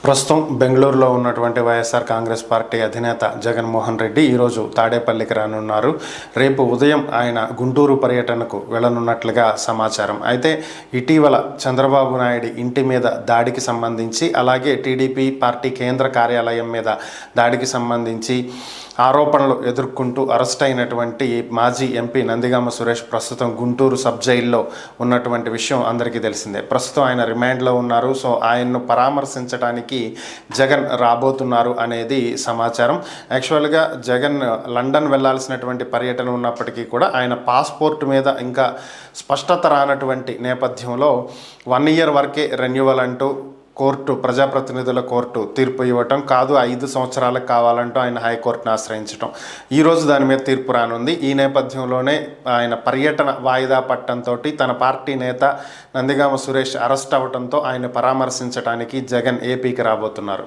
ప్రస్తుతం బెంగళూరులో ఉన్నటువంటి వైఎస్ఆర్ కాంగ్రెస్ పార్టీ అధినేత జగన్మోహన్ రెడ్డి ఈరోజు తాడేపల్లికి రానున్నారు. రేపు ఉదయం ఆయన గుంటూరు పర్యటనకు వెళ్ళనున్నట్లుగా సమాచారం. అయితే ఇటీవల చంద్రబాబు నాయుడు ఇంటి మీద దాడికి సంబంధించి, అలాగే టీడీపీ పార్టీ కేంద్ర కార్యాలయం మీద దాడికి సంబంధించి ఆరోపణలు ఎదుర్కొంటూ అరెస్ట్ అయినటువంటి మాజీ ఎంపీ నందిగామ సురేష్ ప్రస్తుతం గుంటూరు సబ్ జైల్లో ఉన్నటువంటి విషయం అందరికీ తెలిసిందే. ప్రస్తుతం ఆయన రిమాండ్లో ఉన్నారు. సో ఆయన్ను పరామర్శించడానికి జగన్ రాబోతున్నారు అనేది సమాచారం. యాక్చువల్గా జగన్ లండన్ వెళ్లాల్సినటువంటి పర్యటన ఉన్నప్పటికీ కూడా ఆయన పాస్పోర్ట్ మీద ఇంకా స్పష్టత రానటువంటి నేపథ్యంలో 1 year వరకే రెన్యువల్ అంటూ ప్రజాప్రతినిధుల కోర్టు తీర్పు ఇవ్వటం, కాదు 5 సంవత్సరాలకు కావాలంటూ ఆయన హైకోర్టును ఆశ్రయించడం, ఈరోజు దాని మీద తీర్పు రానుంది. ఈ నేపథ్యంలోనే ఆయన పర్యటన వాయిదా పట్టడంతో తన పార్టీ నేత నందిగామ సురేష్ అరెస్ట్ అవ్వడంతో ఆయన పరామర్శించడానికి జగన్ ఏపీకి రాబోతున్నారు.